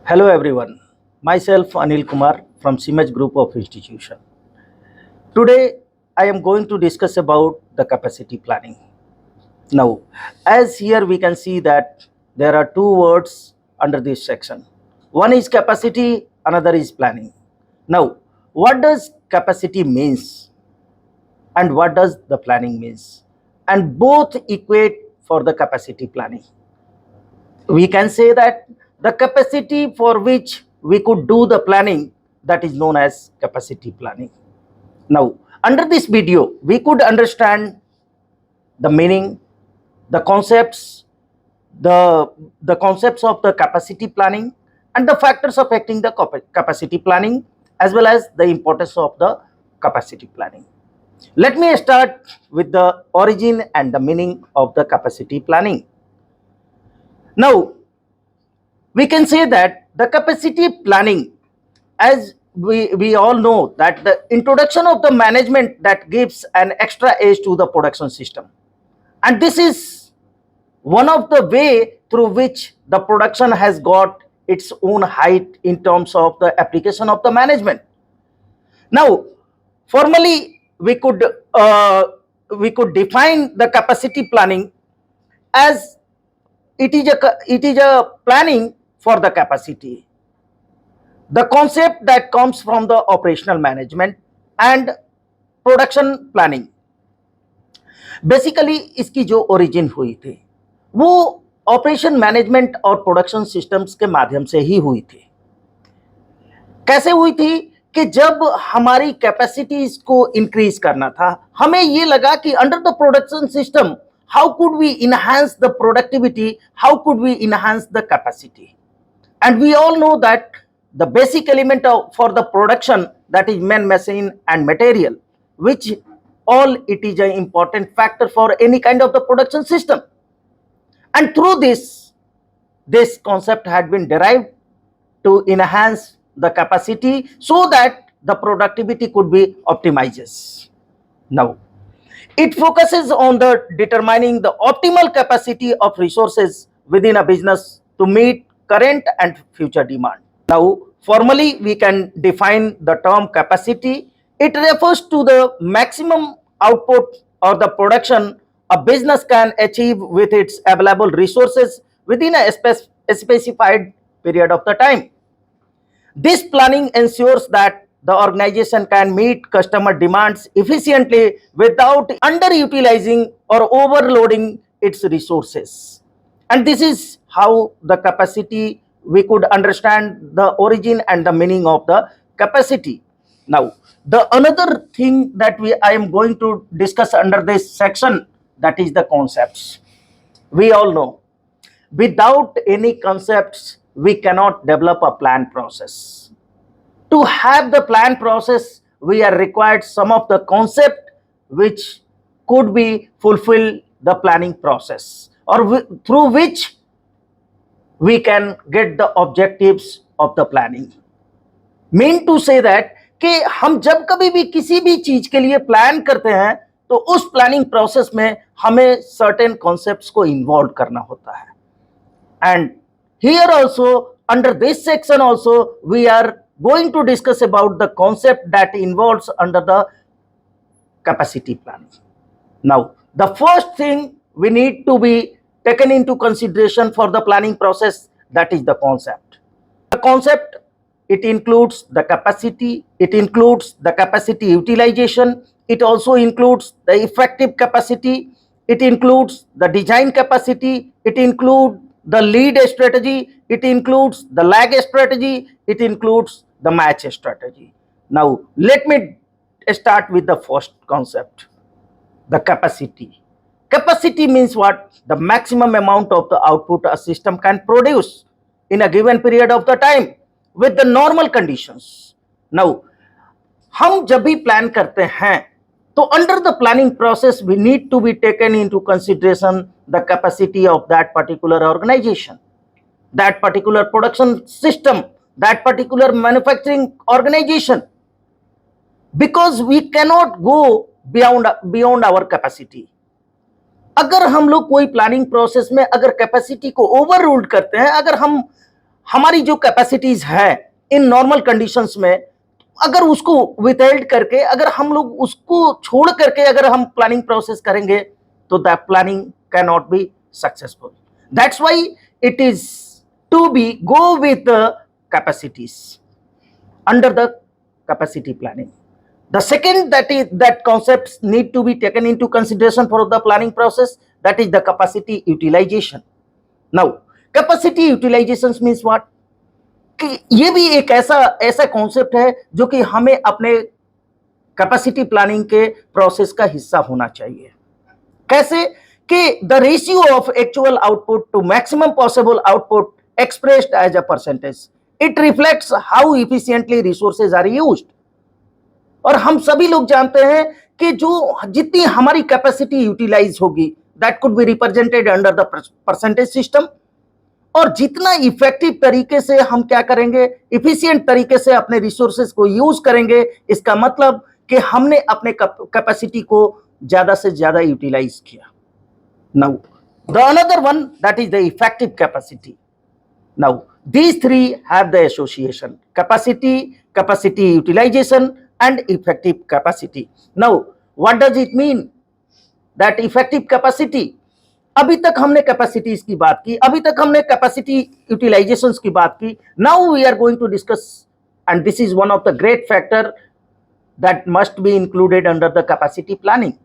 Hello everyone, myself Anil Kumar from CMH Group of Institution. Today I am going to discuss about the capacity planning. Now, as here we can see that there are two words under this section. One is capacity, another is planning. Now, what does capacity means and what does the planning means? And both equate for the capacity planning. We can say that the capacity for which we could do the planning, that is known as capacity planning. Now, under this video we could understand the meaning, the concepts, the concepts of the capacity planning and the factors affecting the capacity planning, as well as the importance of the capacity planning. Let me start with the origin and the meaning of the capacity planning. Now, we can say that the capacity planning, as we all know, that the introduction of the management that gives an extra edge to the production system, and this is one of the way through which the production has got its own height in terms of the application of the management. Now, formally uh, we could define the capacity planning as it is a planning for the capacity, the concept that comes from the operational management and production planning. Basically इसकी जो origin हुई थी वो operation management और production systems के माध्यम से ही हुई थी. कैसे हुई थी कि जब हमारी कैपेसिटीज को इंक्रीज करना था, हमें ये लगा कि under the production system how could we enhance the productivity, how could we enhance the capacity. And we all know that the basic element for the production, that is man, machine and material, which all it is an important factor for any kind of the production system. And through this concept had been derived to enhance the capacity so that the productivity could be optimized. Now, it focuses on the determining the optimal capacity of resources within a business to meet current and future demand. Now, formally, we can define the term capacity. It refers to the maximum output or the production a business can achieve with its available resources within a specified period of the time. This planning ensures that the organization can meet customer demands efficiently without underutilizing or overloading its resources. And this is how the capacity, we could understand the origin and the meaning of the capacity. Now, the another thing that I am going to discuss under this section, that is the concepts. We all know without any concepts we cannot develop a plan process. To have the plan process we are required some of the concept which could be fulfill the planning process, or through which we can get the objectives of the planning. Mean to say that कि हम जब कभी भी किसी भी चीज के लिए प्लान करते हैं तो उस प्लानिंग प्रोसेस में हमें सर्टेन कॉन्सेप्ट्स को इन्वॉल्व करना होता है. And here also under this section also we are going to discuss about the concept that involves under the capacity planning. Now, the first thing we need to be taken into consideration for the planning process, that is the concept. The concept, it includes the capacity, it includes the capacity utilization, it also includes the effective capacity, it includes the design capacity, it includes the lead strategy, it includes the lag strategy, it includes the match strategy. Now, let me start with the first concept, the capacity. Capacity means what? The maximum amount of the output a system can produce in a given period of the time with the normal conditions. Now, हम जब भी plan करते हैं तो under the planning process we need to be taken into consideration the capacity of that particular organisation, that particular production system, that particular manufacturing organization, because we cannot go beyond our capacity. अगर हम लोग कोई planning process में अगर capacity को over ruled करते हैं, अगर हमारी जो कैपेसिटीज है इन नॉर्मल कंडीशंस में, अगर उसको विथहेल्ड करके, अगर हम लोग उसको छोड़ करके अगर हम प्लानिंग प्रोसेस करेंगे तो that planning can not be successful. That's why it is to be go with capacities under the capacity planning. The second that concepts need to be taken into consideration for the planning process, that is the capacity utilization. Now capacity utilization means what? कि ये भी एक ऐसा concept है जो कि हमें अपने कैपेसिटी प्लानिंग के प्रोसेस का हिस्सा होना चाहिए. कैसे? कि the ratio of actual output to maximum possible output expressed as a percentage, it reflects how efficiently resources are used. और हम सभी लोग जानते हैं कि जो जितनी हमारी कैपेसिटी यूटिलाइज होगी, that could be represented under the percentage system. और जितना इफेक्टिव तरीके से हम क्या करेंगे, इफिशिएंट तरीके से अपने रिसोर्सेज को यूज करेंगे, इसका मतलब कि हमने अपने कैपेसिटी को ज्यादा से ज्यादा यूटिलाइज किया. Now the another one, that is the effective capacity. Now, these three have the association: capacity utilization, and effective capacity. Now, what does it mean that effective capacity? अभी तक हमने कैपेसिटीज की बात की, अभी तक हमने कैपेसिटी यूटिलाइजेशंस की बात की. Now we are going to discuss, and this is one of the great factor that must be included under the capacity planning.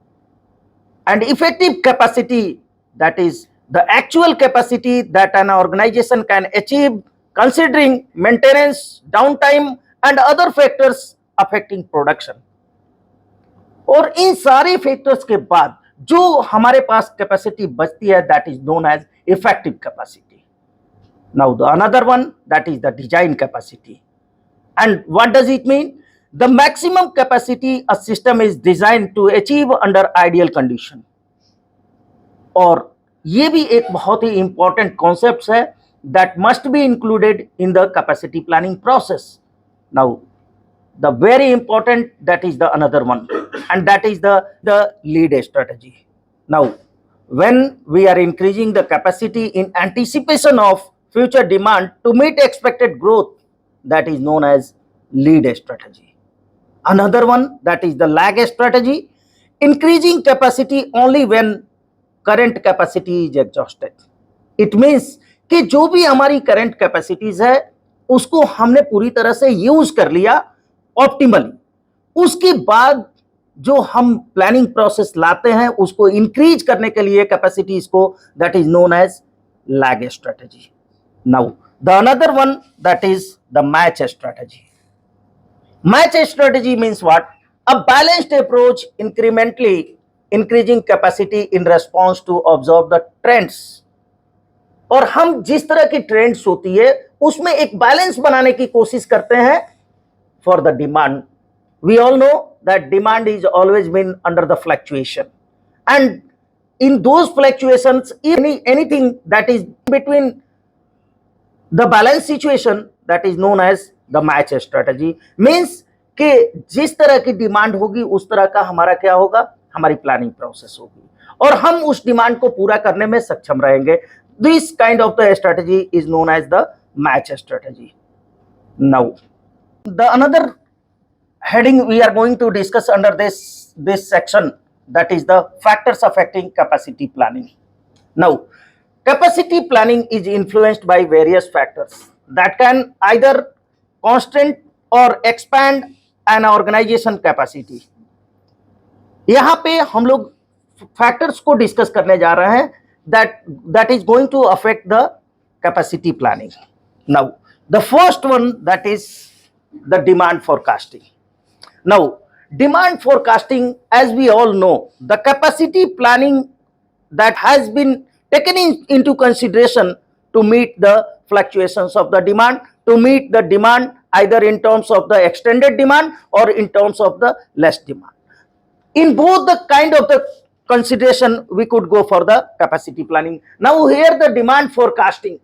And effective capacity, that is the actual capacity that an organization can achieve considering maintenance, downtime and other factors affecting production. और इन सारे factors के बाद जो हमारे पास capacity बचती है, that is known as effective capacity. Now the another one, that is the design capacity. And what does it mean? The maximum capacity a system is designed to achieve under ideal condition. और ये भी एक बहुत ही important concept है that must be included in the capacity planning process. Now the very important, that is the another one, and that is the lead strategy. Now when we are increasing the capacity in anticipation of future demand to meet expected growth, that is known as lead strategy. Another one, that is the lag strategy, increasing capacity only when current capacity is exhausted. It means कि जो भी हमारी current capacities है उसको हमने पूरी तरह से यूज कर लिया ऑप्टिमली, उसके बाद जो हम प्लानिंग प्रोसेस लाते हैं उसको इंक्रीज करने के लिए कैपेसिटीज को, that is known as lag strategy. Now the another one, that is the match strategy. Match strategy means what? A balanced approach incrementally increasing capacity in response to observe the trends. और हम जिस तरह की trends होती है उसमें एक balance बनाने की कोशिश करते हैं for the demand. We all know that demand is always been under the fluctuation, and in those fluctuations, anything that is between the balance situation, that is known as the match strategy. Means कि जिस तरह की demand होगी उस तरह का हमारा क्या होगा, हमारी प्लानिंग प्रोसेस होगी और हम उस डिमांड को पूरा करने में सक्षम रहेंगे. This kind of the strategy is known as the match strategy. Now the another heading we are going to discuss under this section, that is the factors affecting capacity planning. Now capacity planning is influenced by various factors that can either constrain or expand an organization capacity. यहाँ पे हम लोग factors को discuss करने जा रहे हैं that is going to affect the capacity planning. Now the first one, that is the demand forecasting. Now demand forecasting, as we all know, the capacity planning that has been taken into consideration to meet the fluctuations of the demand, to meet the demand either in terms of the extended demand or in terms of the less demand. In both the kind of the consideration, we could go for the capacity planning. Now here the demand forecasting,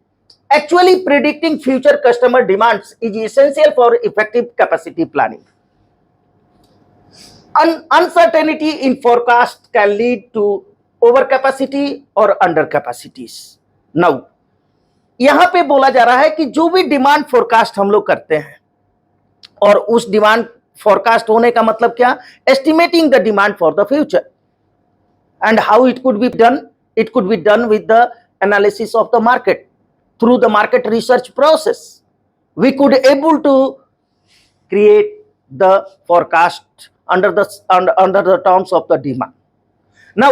actually predicting future customer demands, is essential for effective capacity planning. Uncertainty in forecast can lead to overcapacity or undercapacities. Now यहां पे बोला जा रहा है कि जो भी demand forecast हम लोग करते हैं, और उस डिमांड फोरकास्ट होने का मतलब क्या, estimating the demand for the future, and how it could be done, it could be done with the analysis of the market, through the market research process we could able to create the forecast under the terms of the demand. Now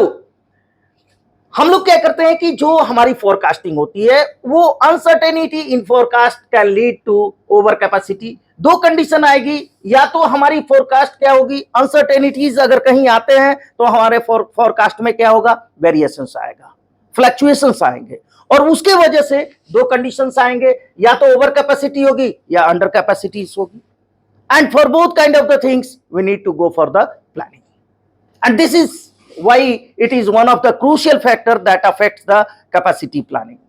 हम लोग क्या करते हैं कि जो हमारी forecasting होती है वो uncertainty in forecast can lead to over capacity. दो कंडीशन आएगी, या तो हमारी फोरकास्ट क्या होगी, अनसर्टेनिटीज अगर कहीं आते हैं तो हमारे फोरकास्ट में क्या होगा, वेरिएशंस आएगा, फ्लक्चुएशंस आएंगे, और उसके वजह से दो कंडीशंस आएंगे, या तो ओवर कैपेसिटी होगी या अंडर कैपेसिटीज होगी. And for both kind of the things, we need to go for the planning. And this is why it is one of the crucial factor that affects the capacity planning.